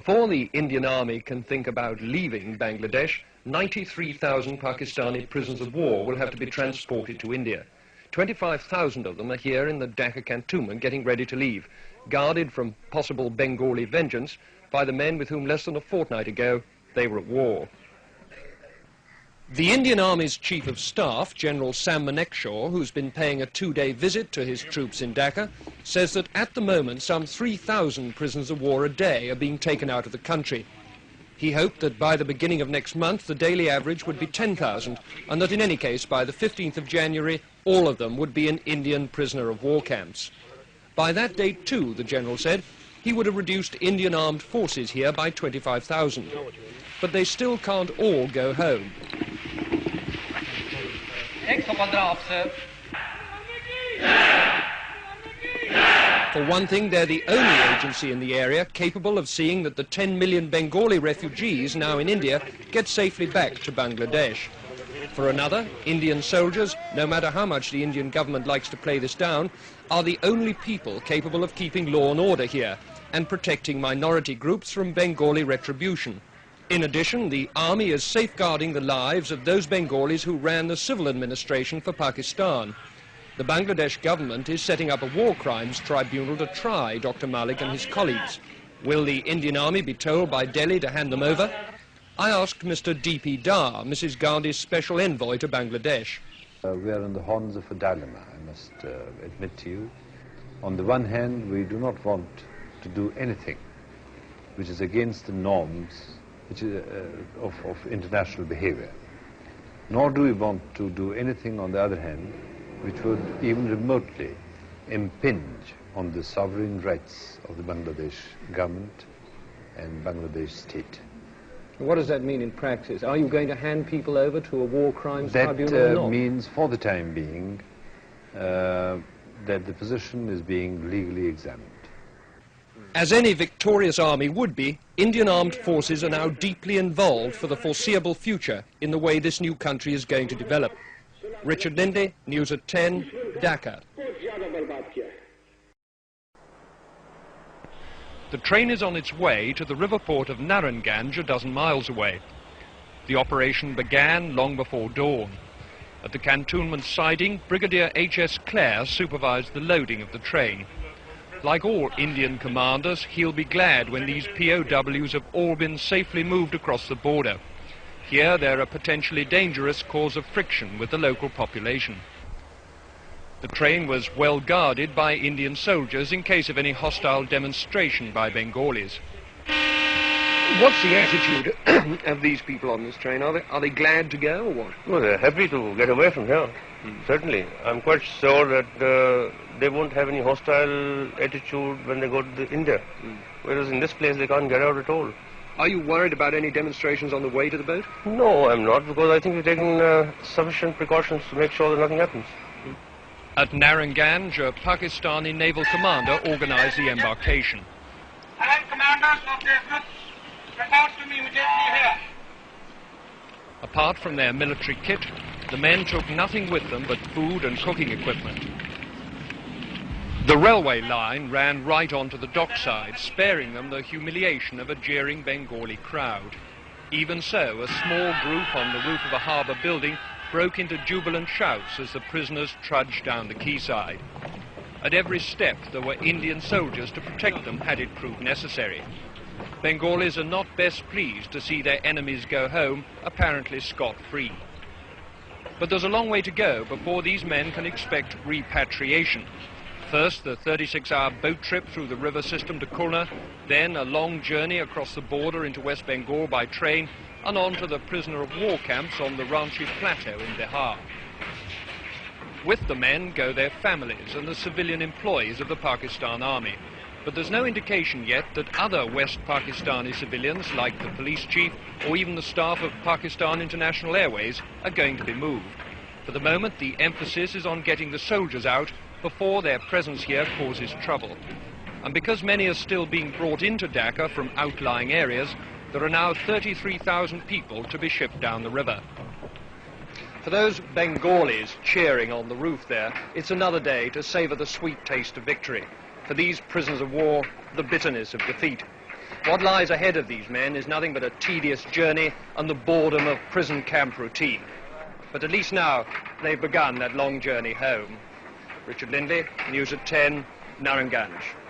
Before the Indian Army can think about leaving Bangladesh, 93,000 Pakistani prisoners of war will have to be transported to India. 25,000 of them are here in the Dhaka cantonment getting ready to leave, guarded from possible Bengali vengeance by the men with whom less than a fortnight ago they were at war. The Indian Army's Chief of Staff, General Sam Manekshaw, who's been paying a two-day visit to his troops in Dhaka, says that at the moment some 3,000 prisoners of war a day are being taken out of the country. He hoped that by the beginning of next month the daily average would be 10,000 and that in any case by the 15th of January all of them would be in Indian prisoner of war camps. By that date too, the General said, he would have reduced Indian armed forces here by 25,000. But they still can't all go home. For one thing, they're the only agency in the area capable of seeing that the 10 million Bengali refugees now in India get safely back to Bangladesh. For another, Indian soldiers, no matter how much the Indian government likes to play this down, are the only people capable of keeping law and order here and protecting minority groups from Bengali retribution. In addition, the army is safeguarding the lives of those Bengalis who ran the civil administration for Pakistan. The Bangladesh government is setting up a war crimes tribunal to try Dr. Malik and his colleagues. Will the Indian army be told by Delhi to hand them over? I asked Mr. D.P. Dar, Mrs. Gandhi's special envoy to Bangladesh. We are on the horns of a dilemma, I must admit to you. On the one hand, we do not want to do anything which is against the norms of international behavior. Nor do we want to do anything, on the other hand, which would even remotely impinge on the sovereign rights of the Bangladesh government and Bangladesh state. What does that mean in practice? Are you going to hand people over to a war crimes tribunal or not? That means, for the time being, that the position is being legally examined. As any victorious army would be, Indian armed forces are now deeply involved for the foreseeable future in the way this new country is going to develop. Richard Lindley, News at 10, Dhaka. The train is on its way to the river port of Narayanganj, a dozen miles away. The operation began long before dawn. At the cantonment siding, Brigadier H.S. Clare supervised the loading of the train. Like all Indian commanders, he'll be glad when these POWs have all been safely moved across the border. Here they're a potentially dangerous cause of friction with the local population. The train was well guarded by Indian soldiers in case of any hostile demonstration by Bengalis. What's the attitude of these people on this train? Are they glad to go or what? No, they're happy to get away from here. Certainly. I'm quite sure that they won't have any hostile attitude when they go to India. Whereas in this place they can't get out at all. Are you worried about any demonstrations on the way to the boat? No, I'm not, because I think we've taken sufficient precautions to make sure that nothing happens. At Narayanganj, a Pakistani naval commander organized the embarkation. All commanders of the group, report to me immediately here. Apart from their military kit, the men took nothing with them but food and cooking equipment. The railway line ran right onto the dockside, sparing them the humiliation of a jeering Bengali crowd. Even so, a small group on the roof of a harbour building broke into jubilant shouts as the prisoners trudged down the quayside. At every step there were Indian soldiers to protect them had it proved necessary. Bengalis are not best pleased to see their enemies go home apparently scot-free. But there's a long way to go before these men can expect repatriation. First, the 36-hour boat trip through the river system to Khulna, then a long journey across the border into West Bengal by train and on to the prisoner of war camps on the Ranchi Plateau in Bihar. With the men go their families and the civilian employees of the Pakistan Army. But there's no indication yet that other West Pakistani civilians, like the police chief or even the staff of Pakistan International Airways, are going to be moved. For the moment, the emphasis is on getting the soldiers out before their presence here causes trouble. And because many are still being brought into Dhaka from outlying areas, there are now 33,000 people to be shipped down the river. For those Bengalis cheering on the roof there, it's another day to savour the sweet taste of victory. For these prisoners of war, the bitterness of defeat. What lies ahead of these men is nothing but a tedious journey and the boredom of prison camp routine. But at least now they've begun that long journey home. Richard Lindley, News at 10, Narayanganj.